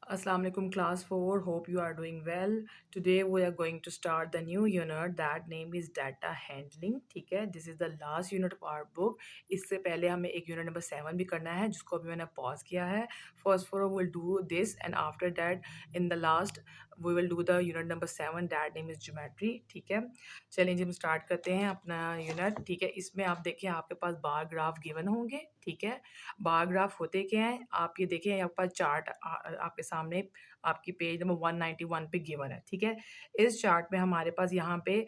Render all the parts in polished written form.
Assalamu alaikum class 4. Hope you are doing well. Today we are going to start the new unit that name is data handling. ठीक है, this is the last unit of our book. इससे पहले हमें एक unit number 7 भी करना है जिसको अभी मैंने pause किया है. First 4 we'll do this and after that in the last we will do the unit number 7 that name is geometry. ठीक है, चलिए जी हम स्टार्ट करते हैं अपना यूनिट. ठीक है, इसमें आप देखिए आपके पास बार ग्राफ गिवन होंगे. ठीक है, बार ग्राफ होते क्या हैं, आप ये देखिए आपके पास चार्ट आपके सामने आपकी पेज नंबर 191 पे गिवन है. ठीक है, इस चार्ट में हमारे पास यहाँ पे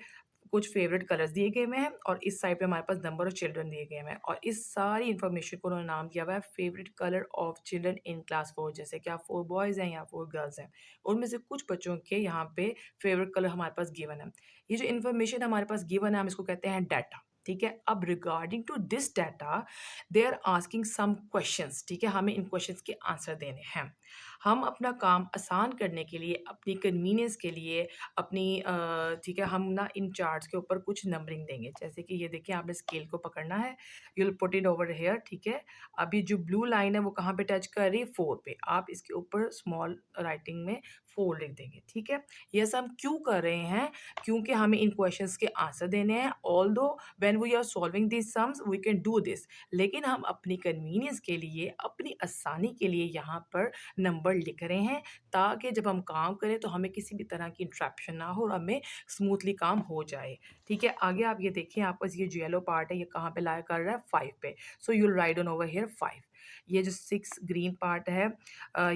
कुछ फेवरेट कलर्स दिए गए हुए हैं और इस साइड पे हमारे पास नंबर ऑफ चिल्ड्रन दिए गए हुए हैं और इस सारी इन्फॉर्मेशन को उन्होंने नाम दिया हुआ है favourite colour of children in class 4. जैसे कि आप 4 बॉयज़ हैं या 4 गर्ल्स हैं, उनमें से कुछ बच्चों के यहाँ पे फेवरेट कलर हमारे पास गिवन है. ये जो इन्फॉर्मेशन हमारे पास गिवन है हम इसको कहते हैं डाटा. ठीक है, अब regarding to this data they are asking some questions. ठीक है, हमें इन क्वेश्चंस के आंसर देने हैं. हम अपना काम आसान करने के लिए, अपनी कन्वीनियंस के लिए, अपनी ठीक है, हम ना इन चार्ट्स के ऊपर कुछ नंबरिंग देंगे. जैसे कि ये देखिए आपने स्केल को पकड़ना है, you will put it over here. ठीक है, अभी जो ब्लू लाइन है वो कहाँ पे टच कर रही है, 4 पे. आप इसके ऊपर स्मॉल राइटिंग में 4 लिख देंगे. ठीक है, ये सब हम क्यों कर रहे हैं, क्योंकि हमें इन क्वेश्चंस के आंसर देने हैं. Although when we are solving this sums we can do this, लेकिन हम अपनी कन्वीनियंस के लिए, अपनी आसानी के लिए यहाँ पर नंबर लिख रहे हैं ताकि जब हम काम करें तो हमें किसी भी तरह की इंटरप्शन ना हो और हमें स्मूथली काम हो जाए. ठीक है, आगे आप ये देखिए आप पास ये जो येलो पार्ट है ये कहाँ पे लाया कर रहा है, 5 पे. So you right on over here 5. ये जो 6 ग्रीन पार्ट है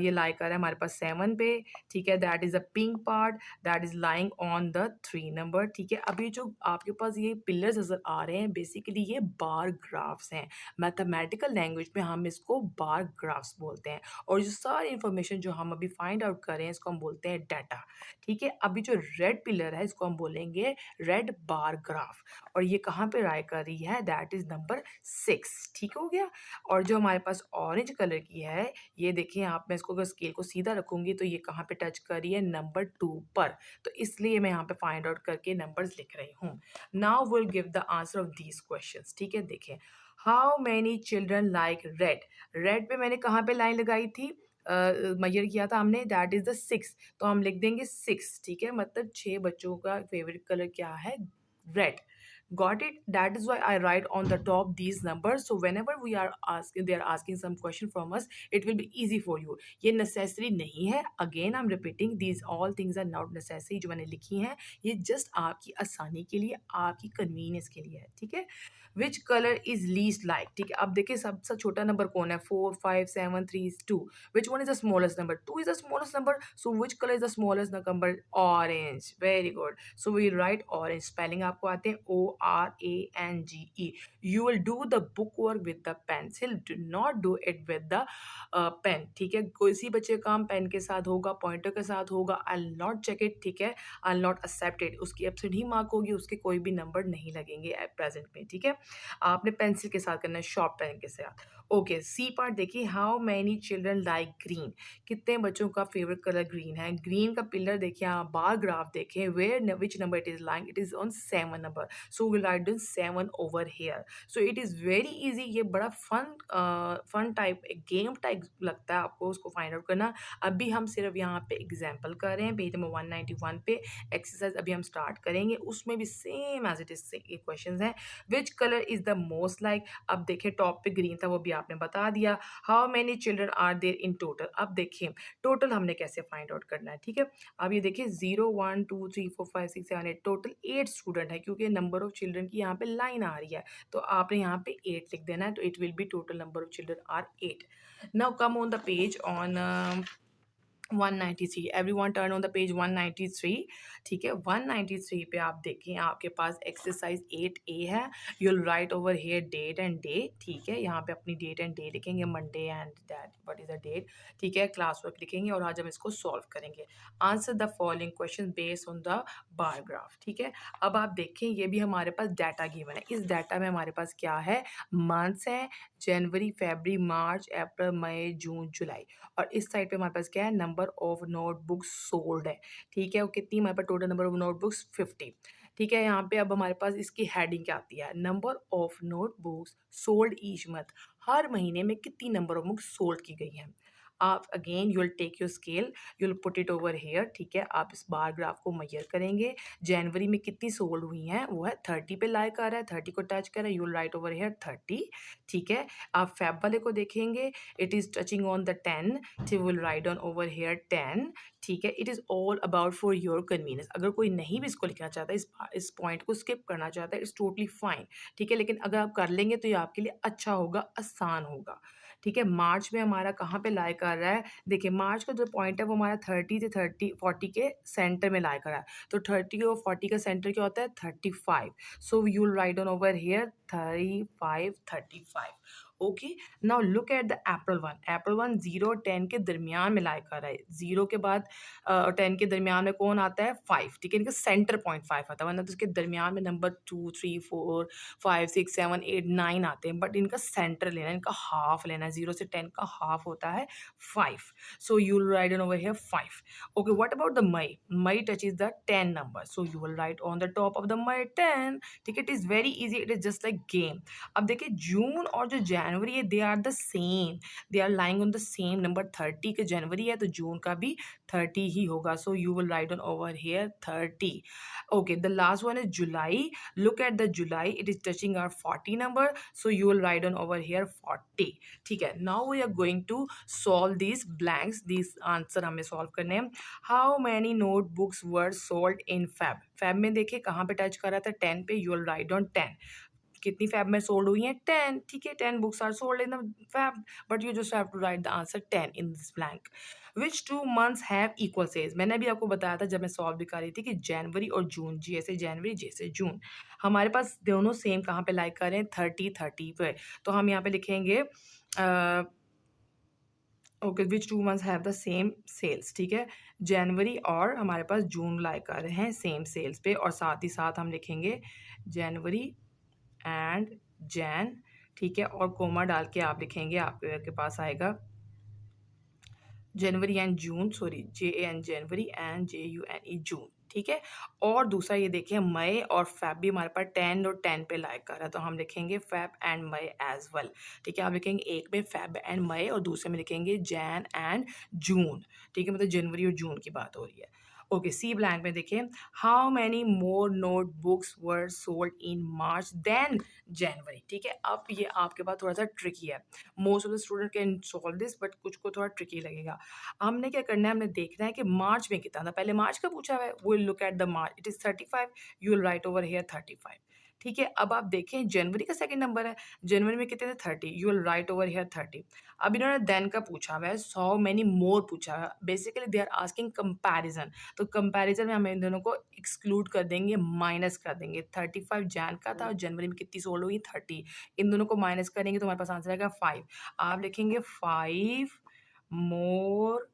ये लाई कर रहा है हमारे पास 7 पे. ठीक है, that is a pink part that is lying on the 3 number. ठीक है, अभी जो आपके पास ये पिलर्स नज़र आ रहे हैं बेसिकली ये बार ग्राफ्स हैं. मैथमेटिकल लैंग्वेज में हम इसको बार ग्राफ्स बोलते हैं और जो सारी इन्फॉर्मेशन जो हम अभी फाइंड आउट कर रहे हैं इसको हम बोलते हैं डाटा. ठीक है, अभी जो रेड पिलर है इसको हम बोलेंगे रेड बार ग्राफ और ये कहाँ पे राय कर रही है, दैट इज़ नंबर 6. ठीक हो गया. और जो हमारे पास ऑरेंज कलर की है ये देखिए आप, मैं इसको अगर स्केल को सीधा रखूंगी तो ये कहाँ पे टच कर रही है, नंबर 2 पर. तो इसलिए मैं यहाँ पे फाइंड आउट करके नंबर्स लिख रही हूँ. Now will give the answer of these questions. ठीक है, देखिए how many children like red. Red पे मैंने कहाँ पे लाइन लगाई थी, मेजर किया था हमने, दैट इज़ द 6. तो हम लिख देंगे 6. ठीक है, मतलब 6 बच्चों का फेवरेट कलर क्या है, red. Got it? That is why I write on the top these numbers. So whenever we are asking, they are asking some question from us, it will be easy for you. ये necessary नहीं है. Again I'm repeating, these all things are not necessary जो मैंने लिखी हैं. ये just आपकी आसानी के लिए, आपकी convenience के लिए है. ठीक है, which color is least like. ठीक है, अब देखिए सबसे छोटा नंबर कौन है, 4 5 7 3 2. Which one is the smallest number? 2 is the smallest number. So which color is the smallest number? Orange. Very good. So we write orange. Spelling आपको आते हैं ORANGE. You will do the book work with the pencil. Do not do it with the pen. ठीक है, किसी बच्चे का काम pen के साथ होगा, पॉइंटर के साथ होगा, I'll not check it. ठीक है, I'll not accept it. उसकी एब्सेंट ही मार्क होगी, उसके कोई भी नंबर नहीं लगेंगे प्रेजेंट में. ठीक है, आपने पेंसिल के साथ करना है, शॉर्प पेन के साथ. ओके, सी पार्ट देखिए, how many children like green. कितने बच्चों का फेवरेट कलर ग्रीन है. ग्रीन का पिलर देखिए, आप बार ग्राफ देखें, where which number it is lying, it is on 7 number. So will write down 7 over here. So it is very easy. ये बड़ा फन टाइप गेम टाइप लगता है आपको उसको फाइंड आउट करना. अभी हम सिर्फ यहाँ पे एग्जाम्पल कर रहे हैं, पेज नंबर 191 पे एक्सरसाइज अभी हम स्टार्ट करेंगे, उसमें भी same as it is question हैं. Which colour is the most like. अब देखिए टॉप पे ग्रीन था वो भी आपने बता दिया. How many children are there in total. अब देखिए टोटल हमने कैसे फाइंड आउट करना है. ठीक है, अब ये देखिए 0 1 2 3 4 5 6 7 8 टोटल 8 स्टूडेंट है क्योंकि नंबर ऑफ चिल्ड्रन की यहाँ पे लाइन आ रही है तो आपने यहाँ पे 8 लिख देना है. तो it will be total number of children are 8. Now come on the page on 193. Everyone turn on the page 193. ठीक है, 193 पे आप देखें आपके पास एक्सरसाइज 8A है. You will write over here date and day. ठीक है, यहाँ पे अपनी डेट एंड डे लिखेंगे, Monday and that what is the date. ठीक है, क्लास वर्क लिखेंगे और आज हम इसको सॉल्व करेंगे. Answer the following question based on the bar graph. ठीक है, अब आप देखें ये भी हमारे पास डाटा गिवन है. इस डाटा में हमारे पास क्या है, मंथ्स है, जनवरी फरवरी मार्च अप्रैल मई जून जुलाई. और इस साइड पे हमारे पास क्या है, नंबर ऑफ नोटबुक्स सोल्ड है. ठीक है, वो कितनी हमारे पास टोटल नंबर ऑफ नोटबुक्स 50. ठीक है, यहाँ पे अब हमारे पास इसकी हेडिंग क्या आती है, number of notebooks sold each month. हर महीने में कितनी नंबर ऑफ बुक्स सोल्ड की गई हैं. आप again you will take your scale, you will put it over here, ठीक है। आप इस बार ग्राफ को मेजर करेंगे, जनवरी में कितनी सोल्ड हुई हैं वो है 30 पे लाई कर रहा है, 30 को टच कर रहा है, you will write over hair 30, ठीक है। आप फैब वाले को देखेंगे, it is touching on the 10, so you will write on over here 10, ठीक है। It is all about for your convenience. अगर कोई नहीं भी इसको लिखना चाहता, इस पॉइंट को स्किप करना चाहता है, इट्स टोटली फाइन, ठीक है। लेकिन अगर आप कर लेंगे तो ये आपके लिए अच्छा होगा, आसान होगा, ठीक है। मार्च में हमारा कहाँ पे लाई कर रहा है, देखिए मार्च का जो पॉइंट है वो हमारा 30 से 40 के सेंटर में लाई कर रहा है। तो 30 और 40 का सेंटर क्या होता है 35, सो you will write on over here 35 okay. Now look at the April one, April one 0 और 10 के दरमियान में लाई कर रहा है, 0 के बाद 10 के दरमियान में कौन आता है 5, ठीक है। इनका सेंटर पॉइंट 5 आता है, वरना तो इसके दरमियान में नंबर 2 3 4 5 6 7 8 9 आते हैं, बट इनका सेंटर लेना है, इनका हाफ लेना है, 0 से 10 का हाफ होता है 5, so you will write on over here 5 okay. What about the May, May touch is the 10 number, so you will write on the top of the May 10, ठीक है। It is very easy, it is just like game. अब देखिए जून और जो जनवरी है they are the same, they are lying on the same number, 30 के जनवरी है तो जून का भी 30 ही होगा, so you will write on over here 30 okay. The last one is July, look at the July, it is touching our 40 number, so you will write on over here 40, ठीक है। Now we are going to solve these blanks, these answer हमें सॉल्व करने हैं। How many notebooks were sold in Feb, Feb में देखिए कहाँ पे टच कर रहा था 10 पे, यू विल राइट ऑन 10, कितनी फैब में सोल्ड हुई हैं 10, ठीक है। 10 books are sold in the Feb, but you just have to write the answer 10 in this blank. Which 2 months have equal sales, मैंने भी आपको बताया था जब मैं सॉल्व भी कर रही थी कि जनवरी और जून, जैसे जनवरी जैसे जून, हमारे पास दोनों सेम कहाँ पे लाइक कर रहे हैं 30 पे, तो हम यहाँ पे लिखेंगे okay which 2 months have the same sales, ठीक है। जनवरी और हमारे पास जून लाइक कर रहे हैं सेम सेल्स पे, और साथ ही साथ हम लिखेंगे जनवरी एंड जैन, ठीक है। और कोमा डाल के आप लिखेंगे, आपके पास आएगा जनवरी एंड जून, सॉरी JAN जनवरी एंड JUNE जून, ठीक है। और दूसरा ये देखिए मई और फैब भी हमारे पास 10 और 10 पे लाइक कर रहा है, तो हम लिखेंगे Feb and May as well, ठीक है। आप लिखेंगे एक में फैब एंड मई और दूसरे में लिखेंगे जैन एंड जून, ठीक है, मतलब जनवरी और जून की बात हो रही है। ओके सी ब्लैंक में देखिए how many more notebooks were sold in March than January, ठीक है। अब ये आपके पास थोड़ा सा ट्रिकी है, most of the student can solve this, but कुछ को थोड़ा ट्रिकी लगेगा। हमने क्या करना है, हमने देखना है कि मार्च में कितना था, पहले मार्च का पूछा हुआ है, वो look at the March, it is 35, you will write over here 35, ठीक है। अब आप देखें जनवरी का सेकंड नंबर है, जनवरी में कितने थे 30, you will write over here 30। अब इन्होंने देन का पूछा हुआ है, सो मैनी मोर पूछा है, basically they are asking comparison, तो कंपैरिजन में हम इन दोनों को एक्सक्लूड कर देंगे, माइनस कर देंगे। 35 जैन का था और जनवरी में कितनी सोल्ड हुई 30, इन दोनों को माइनस करेंगे तो हमारे पास आंसर आएगा 5। आप लिखेंगे 5 मोर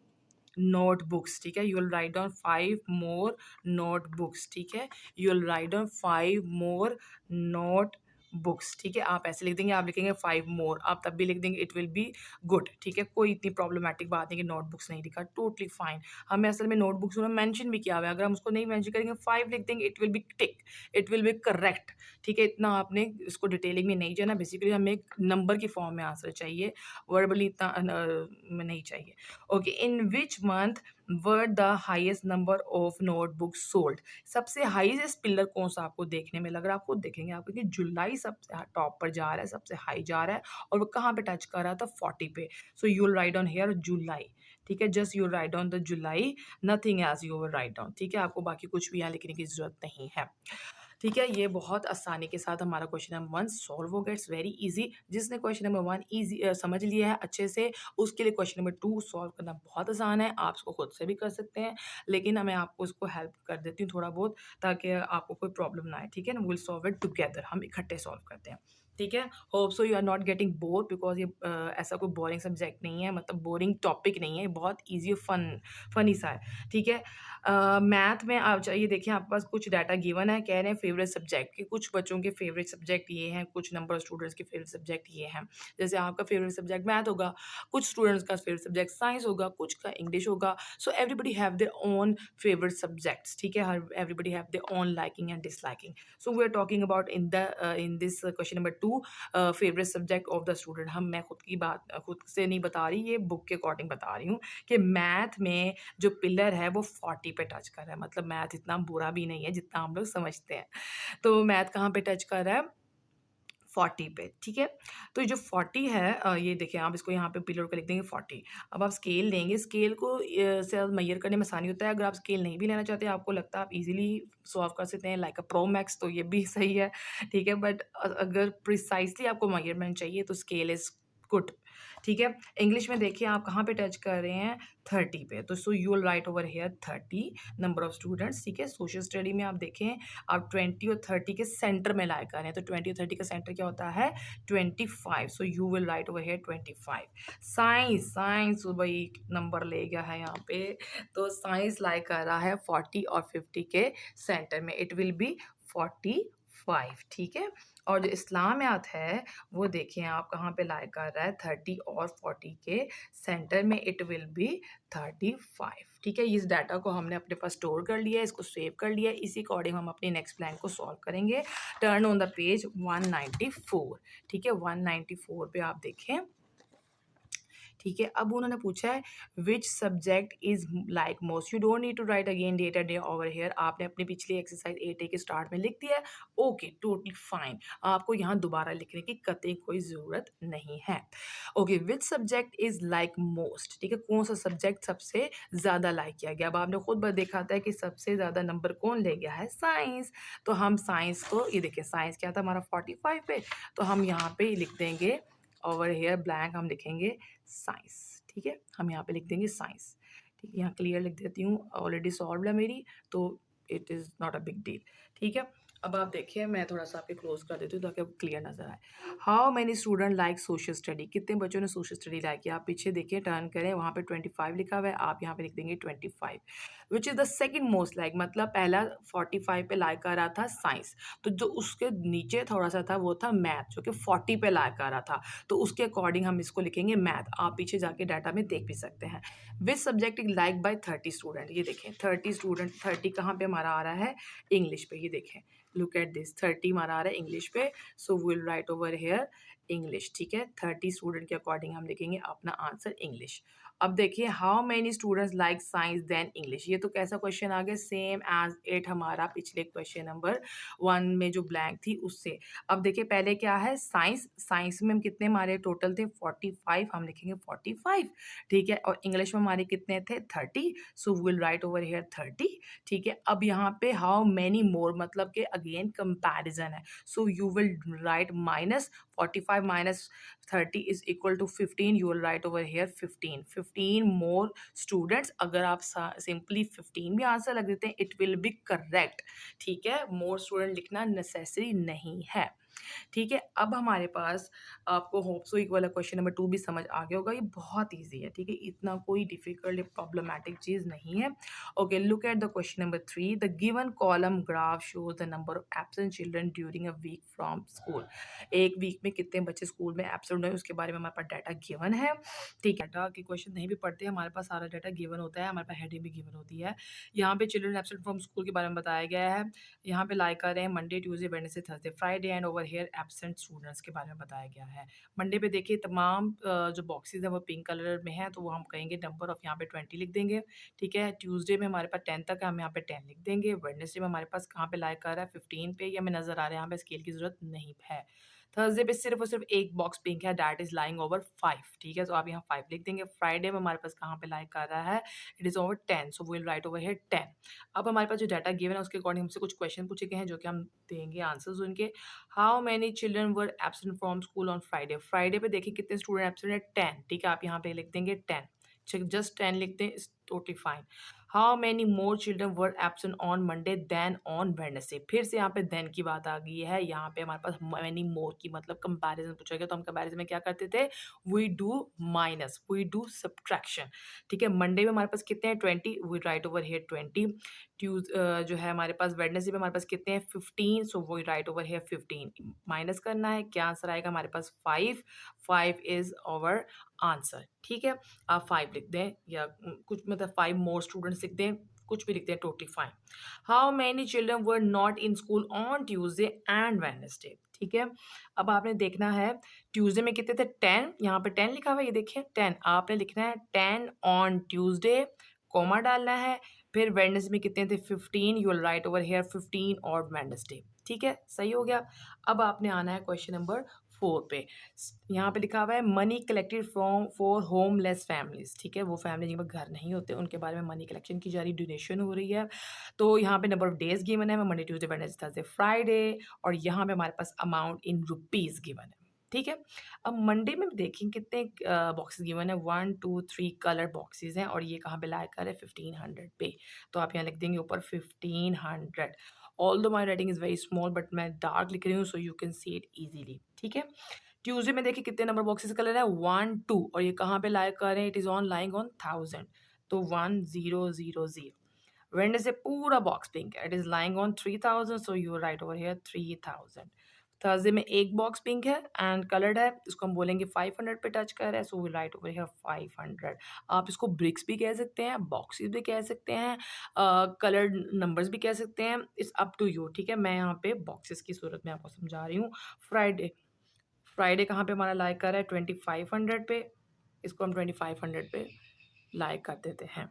नोटबुक्स, ठीक है, you will write down 5 more notebooks, ठीक है, you will write down 5 more note books, ठीक है। आप ऐसे लिख देंगे, आप लिखेंगे 5 मोर, आप तब भी लिख देंगे इट विल बी गुड, ठीक है। कोई इतनी प्रॉब्लमेटिक बात नहीं कि नोटबुक्स नहीं लिखा, टोटली फाइन। हमें असल में नोटबुक्स उन्होंने मेंशन भी किया हुआ है, अगर हम उसको नहीं मेंशन करेंगे 5 लिख देंगे it will be tick, it will be correct, ठीक है। इतना आपने इसको डिटेलिंग में नहीं जाना, बेसिकली हमें एक नंबर की फॉर्म में आंसर चाहिए, वर्बली इतना में नहीं चाहिए। Okay in which month were the highest number of notebooks sold, सबसे हाईएस्ट पिलर कौन सा आपको देखने में लग रहा है, आप खुद देखेंगे आपको कि जुलाई सबसे टॉप पर जा रहा है, सबसे हाई जा रहा है, और वो कहाँ पे टच कर रहा था 40 पे, so you will write on here July, ठीक है। Just you write down the July, nothing as you will write down, ठीक है। आपको बाकी कुछ भी यहाँ लिखने की जरूरत नहीं है, ठीक है। ये बहुत आसानी के साथ हमारा क्वेश्चन नंबर 1 सॉल्व हो गया, इट्स वेरी इजी। जिसने क्वेश्चन नंबर 1 इजी समझ लिया है अच्छे से, उसके लिए क्वेश्चन नंबर 2 सॉल्व करना बहुत आसान है, आप इसको खुद से भी कर सकते हैं, लेकिन मैं आपको इसको हेल्प कर देती हूँ थोड़ा बहुत, ताकि आपको कोई प्रॉब्लम ना आए, ठीक है ना। विल सॉल्व इट टुगेदर, हम इकट्ठे सॉल्व करते हैं, ठीक है। Hope so you are not getting bore, because ये ऐसा कोई बोरिंग सब्जेक्ट नहीं है, मतलब बोरिंग टॉपिक नहीं है, बहुत ईजी फनी सा है, ठीक है। मैथ में आप चाहिए देखिए, आपके पास कुछ डाटा गिवन है, कह रहे हैं फेवरेट सब्जेक्ट के, कुछ बच्चों के फेवरेट सब्जेक्ट ये हैं, कुछ नंबर ऑफ स्टूडेंट्स के फेवरेट सब्जेक्ट ये हैं। जैसे आपका फेवरेट सब्जेक्ट मैथ होगा, कुछ स्टूडेंट्स का फेवरेट सब्जेक्ट साइंस होगा, कुछ का इंग्लिश होगा, so everybody have their own favourite subjects, ठीक है, हर everybody have their own liking and disliking. So we are talking about in this question number 2 to favourite subject of the student. मैं खुद से नहीं बता रही, ये बुक के अकॉर्डिंग बता रही हूँ कि मैथ में जो पिलर है वो 40 पे टच कर रहा है। मतलब मैथ इतना बुरा भी नहीं है जितना हम लोग समझते हैं। तो मैथ कहाँ पे टच कर रहा है? 40 पे, ठीक है। तो ये जो 40 है, ये देखिए आप इसको यहाँ पे पिलर पे लिख देंगे 40। अब आप स्केल लेंगे, स्केल को से मेजर करने में आसानी होता है। अगर आप स्केल नहीं भी लेना चाहते, आपको लगता है आप इजीली सॉल्व कर सकते हैं लाइक अ प्रो मैक्स, तो ये भी सही है, ठीक है। बट अगर प्रिसाइजली आपको मेजरमेंट चाहिए तो स्केल इज गुड, ठीक है। इंग्लिश में देखिए आप कहाँ पे टच कर रहे हैं? 30 पे। तो सो you will write over hair 30 number of students, ठीक है। सोशल स्टडी में आप देखें, आप 20 और 30 के सेंटर में लाया करें, तो 20 और 30 का सेंटर क्या होता है? 25। सो you will write over hair 25। Science, science भाई नंबर ले गया है यहाँ पे, तो साइंस लाई कर रहा है 40 और 50 के सेंटर में, इट विल बी 45, ठीक है। और जो इस्लामियात है वो देखिए आप कहाँ पे लाई कर रहा है? 30 और 40 के सेंटर में, इट विल बी 35, ठीक है। इस डाटा को हमने अपने पास स्टोर कर लिया है, इसको सेव कर लिया है। इसी अकॉर्डिंग हम अपनी नेक्स्ट प्लान को सॉल्व करेंगे। टर्न ऑन द पेज 194, ठीक है। 194 पे आप देखें, ठीक है। अब उन्होंने पूछा है which subject is like most, you don't need to write again data day over here. आपने अपनी पिछली एक्सरसाइज 8A के स्टार्ट में लिख दिया है, ओके टोटली फाइन। आपको यहाँ दोबारा लिखने की कतई कोई ज़रूरत नहीं है। Okay, which subject is like most, ठीक है। कौन सा सब्जेक्ट सबसे ज़्यादा लाइक किया गया? अब आपने खुद देखा था कि सबसे ज़्यादा नंबर कौन ले गया है? साइंस। तो हम साइंस को, ये देखिए साइंस क्या था हमारा 45 पे, तो हम यहाँ पे लिख देंगे ओवर हेयर ब्लैंक, हम लिखेंगे साइंस, ठीक है। हम यहाँ पे लिख देंगे साइंस, ठीक है। यहाँ क्लियर लिख देती हूँ, ऑलरेडी सॉल्व है मेरी, तो it is not a big deal, ठीक है। अब आप देखिए, मैं थोड़ा सा आपके क्लोज कर देती हूँ ताकि आपको क्लियर नजर आए। How many student like social study, कितने बच्चों ने सोशल स्टडी लाइक किया? आप पीछे देखिए, टर्न करें, वहाँ पे 25 लिखा हुआ है, आप यहाँ पे लिख देंगे 25। Which is the second most like, मतलब पहला 45 पे लाइक कर रहा था साइंस, तो जो उसके नीचे थोड़ा सा था वो था मैथ, जो कि 40 पे लाइक कर रहा था, तो उसके अकॉर्डिंग हम इसको लिखेंगे मैथ। आप पीछे जाके डाटा में देख भी सकते हैं। Which subject is like by 30 student, ये देखें 30 स्टूडेंट, 30 कहाँ पे हमारा आ रहा है? इंग्लिश पे, ये देखें, लुक एट दिस, 30 हमारा आ रहा है इंग्लिश पे, सो will write over hair English, ठीक है। 30 स्टूडेंट के अकॉर्डिंग हम लिखेंगे अपना आंसर इंग्लिश। अब देखिए, how many students like science than English, ये तो कैसा क्वेश्चन आ गया? सेम एज इट हमारा पिछले क्वेश्चन नंबर 1 में जो ब्लैंक थी उससे। अब देखिए पहले क्या है? साइंस, साइंस में हम कितने हमारे टोटल थे? 45, हम लिखेंगे 45, ठीक है। और इंग्लिश में हमारे कितने थे? 30, सो विल राइट ओवर हेयर 30, ठीक है। अब यहाँ पे हाउ मेनी मोर, मतलब कि अगेन कंपैरिजन है, so you will write minus 45 minus 30 is equal to 15, you will write over here 15 more students. अगर आप सिंपली 15 भी आंसर लग देते हैं, इट विल बी करेक्ट, ठीक है। मोर स्टूडेंट लिखना नेसेसरी नहीं है, ठीक है। अब हमारे पास, आपको होप सो एक वाला क्वेश्चन नंबर 2 भी समझ आ गया होगा, ये बहुत ईजी है, ठीक है। इतना कोई डिफिकल्ट प्रॉब्लमैटिक चीज़ नहीं है। Okay, look at the question number 3, the given column graph shows the number of absent children during a week from school. एक वीक में कितने बच्चे स्कूल में एब्सेंट हुए, उसके बारे में हमारे पास डाटा गिवन है, ठीक है। डाटा के क्वेश्चन नहीं भी पढ़ते, हमारे पास सारा डाटा गिवन होता है, हमारे पास हेडिंग भी गिवन होती है। यहाँ पे चिल्ड्रन एब्सेंट फ्रॉम स्कूल के बारे में बताया गया है। यहाँ पे लाइक कर रहे हैं Monday, Tuesday, Wednesday, Thursday, Friday and over here absent students के बारे में बताया गया है। मंडे पे देखिए तमाम जो बॉक्सेस हैं वो पिंक कलर में है, तो वो हम कहेंगे नंबर ऑफ, यहाँ पे 20 लिख देंगे, ठीक है। ट्यूसडे में हमारे पास 10 तक है, हम यहाँ पे 10 लिख देंगे। वेडनेसडे में हमारे पास कहाँ पे लाइक कर रहा है? 15 पे, ये हमें नजर आ रहा है, यहाँ पे स्केल की जरूरत नहीं है। थर्सडे पे सिर्फ और सिर्फ एक बॉक्स पिंक है, दैट इज लाइंग ओवर 5, ठीक है। तो आप यहाँ 5 लिख देंगे। फ्राइडे में हमारे पास कहाँ पे लाइक कर रहा है? It is over 10, so will write over here 10। अब हमारे पास जो डाटा गिवन है उसके अकॉर्डिंग हमसे कुछ क्वेश्चन पूछे गए हैं, जो कि हम देंगे आंसर्स उनके। How many children were absent from school on Friday, Friday पे देखिए कितने स्टूडेंट एब्सेंट है? 10, ठीक है। आप यहाँ पे लिख देंगे 10, जस्ट 10 लिखते हैं, totally fine. How many more children were absent on Monday than on Wednesday, फिर से यहाँ पे देन की बात आ गई है। यहाँ पे हमारे पास मेनी मोर की मतलब कंपैरिजन पूछा गया, तो हम कंपैरिजन में क्या करते थे? We do minus, we do subtraction, ठीक है। मंडे में हमारे पास कितने हैं? 20, वी राइट ओवर हियर 20। जो है हमारे पास वेडनेसडे में हमारे पास कितने हैं? 15, so we write over here 15। Minus करना है, क्या आंसर आएगा हमारे पास? 5, 5 इज आवर आंसर, ठीक है। आप 5 लिख दें, या कुछ मतलब 5 मोर स्टूडेंट्स लिख दें, कुछ भी लिखते हैं, totally fine. How many children were not in school on Tuesday and Wednesday, ठीक है। अब आपने देखना है ट्यूसडे में कितने थे, 10, यहाँ पे 10 लिखा हुआ है, ये देखिए 10, आपने लिखना है 10 ऑन ट्यूसडे, कॉमा डालना है, फिर वेडनेसडे में कितने थे 15, you will write over here 15 और वेडनेसडे, ठीक है, सही हो गया। अब आपने आना है क्वेश्चन नंबर 4 पे। यहाँ पे लिखा हुआ है money collected from for homeless families, ठीक है, वो फैमिली जिनके पास घर नहीं होते उनके बारे में मनी कलेक्शन की जा रही, डोनेशन हो रही है। तो यहाँ पे नंबर ऑफ डेज गिवन है, Monday Tuesday Wednesday Thursday Friday, और यहाँ पे हमारे पास अमाउंट इन रुपीज गिवन है, ठीक है। अब मंडे में देखें कितने बॉक्सेस गिवन है, 1 2 3 कलर बॉक्सेस हैं, और ये कहाँ पे लाया कर है 1500 पे, तो आप यहाँ लिख देंगे ऊपर 1500। ऑल दो my writing is very small but मैं डार्क लिख रही हूँ so you can see it easily, ठीक है। ट्यूसडे में देखिए कितने नंबर बॉक्सेस कलर है 1 2, और ये कहाँ पे लाया कर रहे हैं, it is on lying on 1000, तो 1000। वेडनेसडे पूरा बॉक्स पिंक है, it is lying on 3000, so you right over here 3000। Thursday में एक बॉक्स पिंक है एंड कलर्ड है, इसको हम बोलेंगे 500 पे टच कर रहा है, so we write over here 500। आप इसको ब्रिक्स भी कह सकते हैं, बॉक्सेस भी कह सकते हैं, कलर्ड नंबर्स भी कह सकते हैं, इट्स अप टू यू, ठीक है। मैं यहाँ पे बॉक्सेस की सूरत में आपको समझा रही हूँ। फ्राइडे, फ्राइडे कहाँ पे हमारा लाइक कर रहा है 2500 पे, इसको हम 2500 पे लाइक कर देते हैं।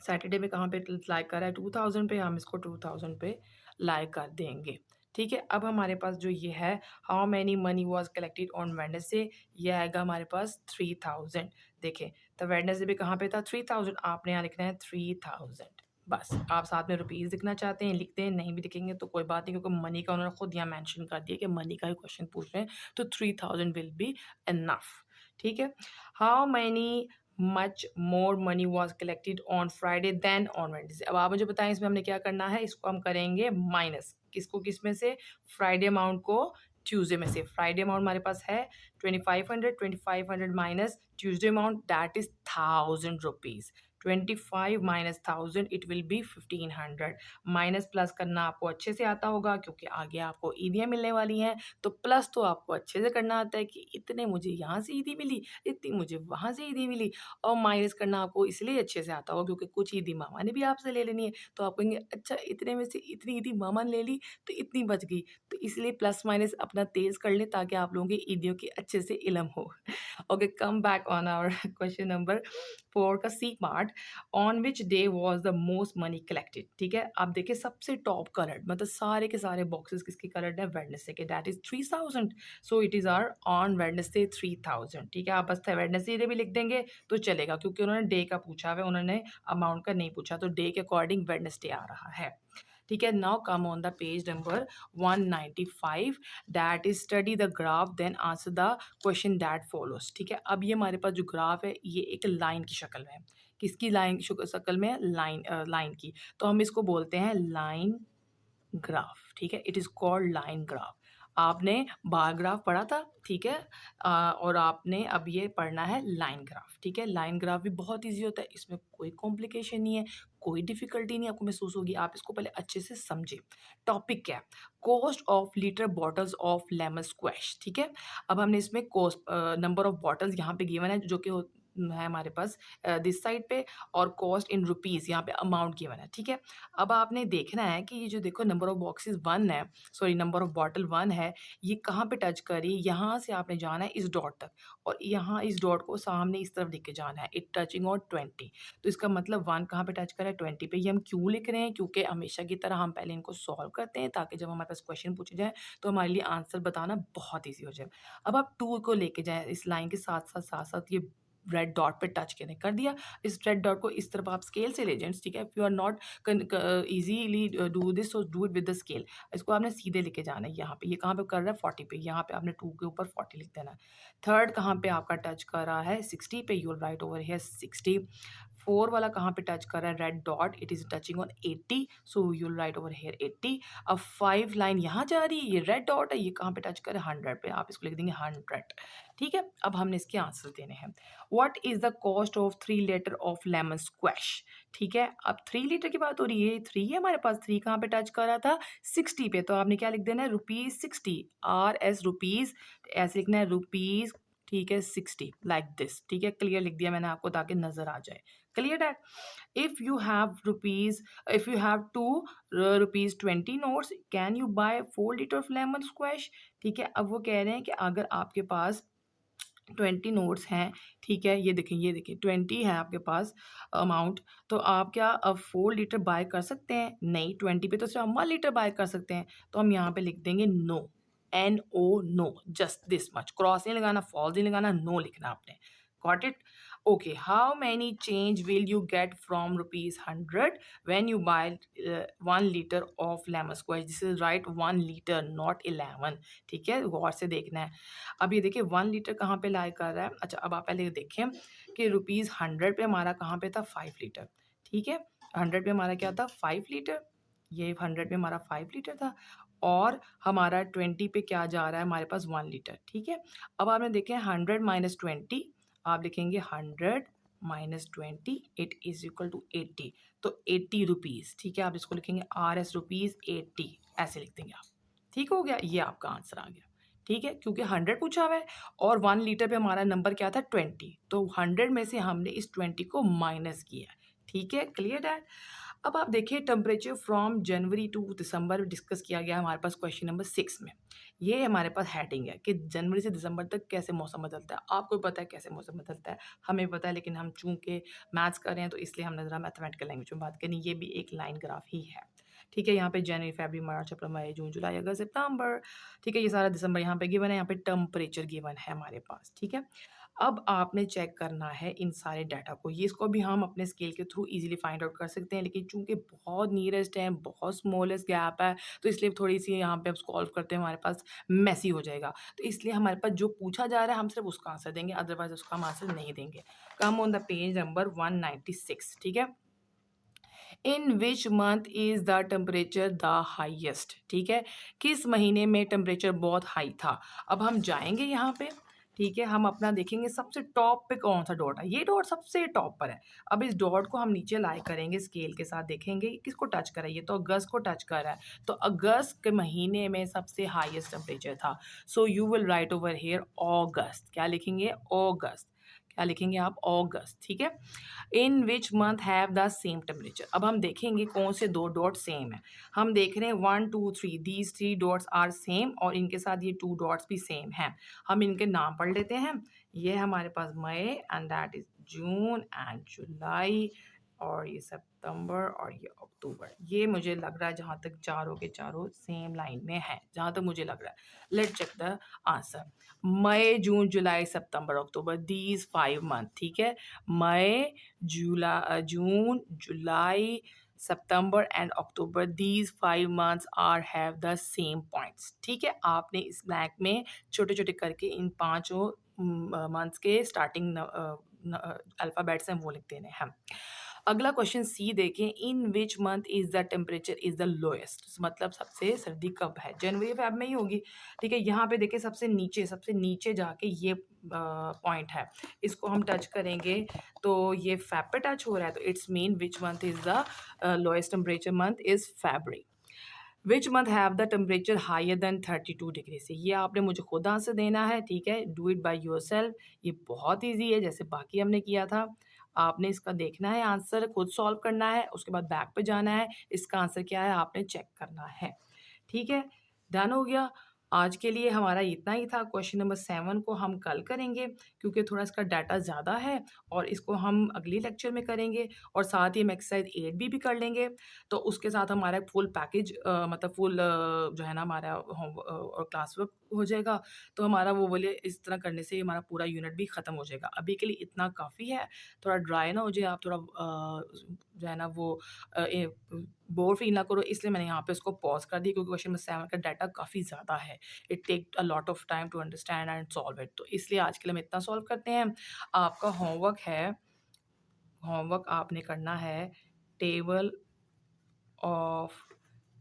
सैटरडे में कहाँ पे लाइक कर रहा है 2000 पे, हम इसको 2000 पे लाइक कर देंगे, ठीक है। अब हमारे पास जो ये है how many money was collected on Wednesday, ये आएगा हमारे पास 3000। देखें तो वेडनेसडे पे कहाँ पे था 3000, आपने यहाँ लिखना है 3000, बस। आप साथ में रुपीज़ लिखना चाहते हैं लिखते हैं, नहीं भी लिखेंगे तो कोई बात नहीं, क्योंकि मनी का उन्होंने खुद यहाँ मेंशन कर दिया कि मनी का ही क्वेश्चन पूछ रहे हैं, तो 3000 विल बी इनफ, ठीक है। How many much more money was collected on Friday than on Wednesday. अब आप मुझे बताएं इसमें हमने क्या करना है, इसको हम करेंगे माइनस, किसको किस में से, फ्राइडे अमाउंट को ट्यूसडे में से। फ्राइडे अमाउंट हमारे पास है 2500 minus Tuesday amount that is 1000 rupees, 25 minus 1000 it will B 1500। Minus plus करना आपको अच्छे से आता होगा क्योंकि आगे आपको ईदियाँ मिलने वाली हैं, तो प्लस तो आपको अच्छे से करना आता है कि इतने मुझे यहाँ से ईदी मिली, इतनी मुझे वहाँ से ईदी मिली। और माइनस करना आपको इसलिए अच्छे से आता होगा क्योंकि कुछ ईदी मामा ने भी आपसे ले लेनी है, तो आप कहेंगे अच्छा इतने में से इतनी ईदी मामा ने ले ली तो इतनी बच गई, तो इसलिए प्लस माइनस अपना तेज कर लें ताकि आप लोगों की ईदियों की अच्छे से इलम हो। Okay, come back on our question number 4 का C part, on which day was the most money collected, ठीक है। आप देखिए सबसे टॉप कलर्ड, मतलब सारे के सारे बॉक्सेस किसके कलर्ड है, वेडनेसडे के, that is 3000, so it is are on Wednesday 3000, ठीक है। आप बस वेडनेसडे भी लिख देंगे तो चलेगा क्योंकि उन्होंने डे का पूछा है, उन्होंने अमाउंट का नहीं पूछा, तो डे के अकॉर्डिंग वेडनेसडे आ रहा है, ठीक है। Now come on the page number 195, that is study the graph then answer the question that follows, ठीक है। अब ये हमारे पास जो ग्राफ है ये एक लाइन की शक्ल में है, किसकी लाइन शक्ल में है, लाइन की, तो हम इसको बोलते हैं लाइन ग्राफ, ठीक है। It is called line graph. आपने बार ग्राफ पढ़ा था, ठीक है, और आपने अब ये पढ़ना है लाइन ग्राफ, ठीक है। लाइन ग्राफ भी बहुत इजी होता है, इसमें कोई कॉम्प्लिकेशन नहीं है, कोई डिफिकल्टी नहीं आपको महसूस होगी, आप इसको पहले अच्छे से समझे। टॉपिक क्या है, cost of litre bottles of lemon squash, ठीक है। अब हमने इसमें कॉस्ट नंबर ऑफ बॉटल्स यहाँ पे गिवन है जो कि है हमारे पास दिस साइड पे, और कॉस्ट इन रुपीज़ यहाँ पे अमाउंट गिवन है, ठीक है। अब आपने देखना है कि ये जो देखो नंबर ऑफ बॉक्सेस 1 है, सॉरी नंबर ऑफ बॉटल 1 है, ये कहाँ पे टच कर रही है, यहाँ से आपने जाना है इस डॉट तक, और यहाँ इस डॉट को सामने इस तरफ लेके जाना है, इट टचिंग ऑन 20, तो इसका मतलब 1 कहाँ पे टच कर रहा है 20 पे। ये हम क्यों लिख रहे हैं, क्योंकि हमेशा की तरह हम पहले इनको सॉल्व करते हैं ताकि जब हमारे पास क्वेश्चन पूछे जाए तो हमारे लिए आंसर बताना बहुत ईजी हो जाए। अब आप 2 को लेके जाएँ इस लाइन के साथ साथ ये रेड डॉट पे टच कर दिया, इस रेड डॉट को इस तरफ आप स्केल से ले जाएं, ठीक है। If you are not easily do this, so do it with the scale, इसको आपने सीधे लेके जाना है यहाँ पे, ये कहाँ पे कर रहा है 40 पे, यहाँ पे आपने 2 के ऊपर 40 लिख देना है। थर्ड कहाँ पे आपका टच कर रहा है 60 पे, यू राइट ओवर हियर 60। 4 वाला कहाँ पे टच कर रहा है, red dot, it is touching on 80, so you right over here 80। अब 5 लाइन यहाँ जा रही है, ये रेड डॉट है, ये कहाँ पे टच कर रहा है 100 पे, आप इसको लिख देंगे 100, ठीक है। अब हमने इसके आंसर देने हैं। What is the cost of 3 litre of lemon squash, ठीक है। अब 3 लीटर की बात हो रही है, 3 है हमारे पास, 3 कहाँ पे टच कर रहा था 60 पे, तो आपने क्या लिख देना है ₹60, RS रुपीज, ऐसे लिखना है रुपीज, ठीक है 60 लाइक दिस, ठीक है। क्लियर लिख दिया मैंने आपको ताकि नजर आ जाए, Clear that? If you have rupees, if you have two rupees 20 notes, can you buy 4 liter of lemon squash? ठीक है, अब वो कह रहे हैं कि अगर आपके पास 20 नोट्स हैं, ठीक है, ये देखिए 20 है आपके पास अमाउंट, तो आप क्या अब 4 लीटर बाय कर सकते हैं? नहीं, 20 पे तो सिर्फ हम 1 लीटर बाय कर सकते हैं। तो हम यहाँ पे लिख देंगे no, NO, no, just this much, cross नहीं लगाना, फॉल्स नहीं लगाना, नो लिखना आपने। Got it? Okay, how many change will you get from ₹100 when you buy 1 litre of lemon squash? This is right, 1 litre, not 11। ठीक है, गौर से देखना है। अब ये देखिए 1 लीटर कहाँ पे लाई कर रहा है। अच्छा, अब आप पहले देखें कि ₹100 पे हमारा कहाँ पे था, 5 लीटर। ठीक है, 100 पे हमारा क्या था, 5 लीटर। ये 100 पे हमारा 5 लीटर था, और हमारा 20 पे क्या जा रहा है हमारे पास, 1 लीटर। ठीक है, अब आपने देखें 100 माइनस 20, आप लिखेंगे 100 minus 20, it is equal to 80। तो 80 रुपीज़। ठीक है, आप इसको लिखेंगे RS ₹80, ऐसे लिख देंगे आप। ठीक हो गया, ये आपका आंसर आ गया। ठीक है, क्योंकि 100 पूछा हुआ है और 1 लीटर पे हमारा नंबर क्या था, 20, तो 100 में से हमने इस 20 को माइनस किया। ठीक है, क्लियर डैट? अब आप देखिए temperature from January to December discuss किया गया हमारे पास क्वेश्चन नंबर 6 में। ये हमारे पास हेडिंग है कि जनवरी से दिसंबर तक कैसे मौसम बदलता है। आपको पता है कैसे मौसम बदलता है, हमें पता है, लेकिन हम चूंकि मैथ्स कर रहे हैं तो इसलिए हमने ज़रा मैथमेटिकल लैंग्वेज में बात करनी। ये भी एक लाइन ग्राफ ही है। ठीक है, यहाँ पे जनवरी, फरवरी, मार्च, अप्रैल, मई, जून, जुलाई, अगस्त, सितंबर। ठीक है, ये सारा दिसंबर यहाँ पे गिवन है, यहाँ पे टेम्परेचर गिवन है हमारे पास। ठीक है, अब आपने चेक करना है इन सारे डाटा को। ये इसको भी हम अपने स्केल के थ्रू इजीली फाइंड आउट कर सकते हैं, लेकिन चूंकि बहुत नियरेस्ट है, बहुत स्मॉलेस्ट गैप है, तो इसलिए थोड़ी सी यहाँ पे अब सॉल्व करते हैं हमारे पास मेसी हो जाएगा। तो इसलिए हमारे पास जो पूछा जा रहा है हम सिर्फ उसका आंसर देंगे, अदरवाइज उसका हम आंसर नहीं देंगे। Come on the page number 196। ठीक है, in which month is the temperature the highest? ठीक है, किस महीने में टेम्परेचर बहुत हाई था? अब हम जाएंगे यहाँ पे, ठीक है, हम अपना देखेंगे सबसे टॉप पे कौन सा डॉट है। ये डॉट सबसे टॉप पर है। अब इस डॉट को हम नीचे लाई करेंगे, स्केल के साथ देखेंगे किसको टच कर रहा है। ये तो अगस्त को टच कर रहा है, तो अगस्त के महीने में सबसे हाईएस्ट टेम्परेचर था। So you will write over here August. क्या लिखेंगे, अगस्त। क्या लिखेंगे आप, अगस्त। ठीक है, in which month have the same temperature? अब हम देखेंगे कौन से दो डॉट सेम है। हम देख रहे हैं 1 2 3, दीज 3 डॉट्स आर सेम, और इनके साथ ये 2 डॉट्स भी सेम हैं। हम इनके नाम पढ़ लेते हैं। ये हमारे पास मई, and that is June and July, और ये सितंबर और ये अक्टूबर। ये मुझे लग रहा है जहाँ तक चारों के चारों सेम लाइन में है, जहाँ तक मुझे लग रहा है। Let check the answer. मई, जून, जुलाई, सितंबर, अक्टूबर, दीज 5 मंथ। ठीक है, मई, जून, जुलाई, सितंबर एंड अक्टूबर, these 5 months are have the same points. ठीक है, आपने इस ब्लैंक में छोटे छोटे करके इन पांचों मंथ्स के स्टार्टिंग अल्फ़ाबेट्स हैं वो लिख देने हैं। अगला क्वेश्चन सी देखें, in which month is the temperature is the lowest? मतलब सबसे सर्दी कब है, जनवरी फेब में ही होगी। ठीक है, यहाँ पे देखिए सबसे नीचे जाके ये पॉइंट है, इसको हम टच करेंगे तो ये फेब पे टच हो रहा है, तो it's mean which month is the lowest temperature month is February. Which month have the temperature higher than 32 degree से? ये आपने मुझे खुद आंसर देना है। ठीक है, do it by your self. ये बहुत ईजी है, जैसे बाकी हमने किया था। आपने इसका देखना है, आंसर खुद सॉल्व करना है, उसके बाद बैक पे जाना है, इसका आंसर क्या है आपने चेक करना है। ठीक है, डन हो गया। आज के लिए हमारा इतना ही था। क्वेश्चन नंबर 7 को हम कल करेंगे, क्योंकि थोड़ा इसका डाटा ज़्यादा है, और इसको हम अगली लेक्चर में करेंगे, और साथ ही हम एक्सरसाइज 8 भी कर लेंगे। तो उसके साथ हमारा एक फुल पैकेज मतलब फुल जो है ना हमारा होम और क्लास वर्क हो जाएगा। तो हमारा वो बोले इस तरह करने से हमारा पूरा यूनिट भी ख़त्म हो जाएगा। अभी के लिए इतना काफ़ी है, थोड़ा ड्राई ना हो जाए, आप थोड़ा जो है ना वो बोर फील ना करो, इसलिए मैंने यहाँ पे उसको पॉज कर दिया, क्योंकि क्वेश्चन नंबर 7 का डाटा काफ़ी ज़्यादा है। It take a lot of time to understand and solve it. तो इसलिए आज के लिए हम इतना सॉल्व करते हैं। आपका होमवर्क आपने करना है table of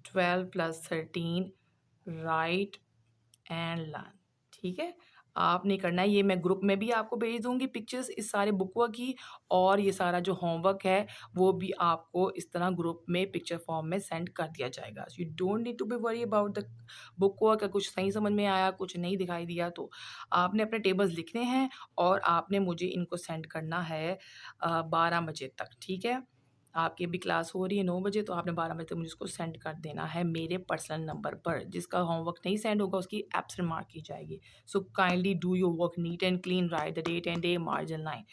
12 + 13 right and learn. ठीक है, आपने करना है, ये मैं ग्रुप में भी आपको भेज दूँगी पिक्चर्स इस सारे बुक वर्क की, और ये सारा जो होमवर्क है, वो भी आपको इस तरह ग्रुप में पिक्चर फॉर्म में सेंड कर दिया जाएगा। So you don't need to be worry about the book work, अगर कुछ नहीं समझ में आया, कुछ नहीं दिखाई दिया, तो आपने अपने टेबल्स लिखने हैं और आपने मुझे इनको सेंड करना है 12 बजे तक, ठीक है? आपकी अभी क्लास हो रही है 9 बजे, तो आपने 12 बजे तक मुझे इसको सेंड कर देना है मेरे पर्सनल नंबर पर। जिसका होमवर्क नहीं सेंड होगा, उसकी एब्सेंट मार्क की जाएगी। So kindly do your work neat and clean, write the date and day, margin line.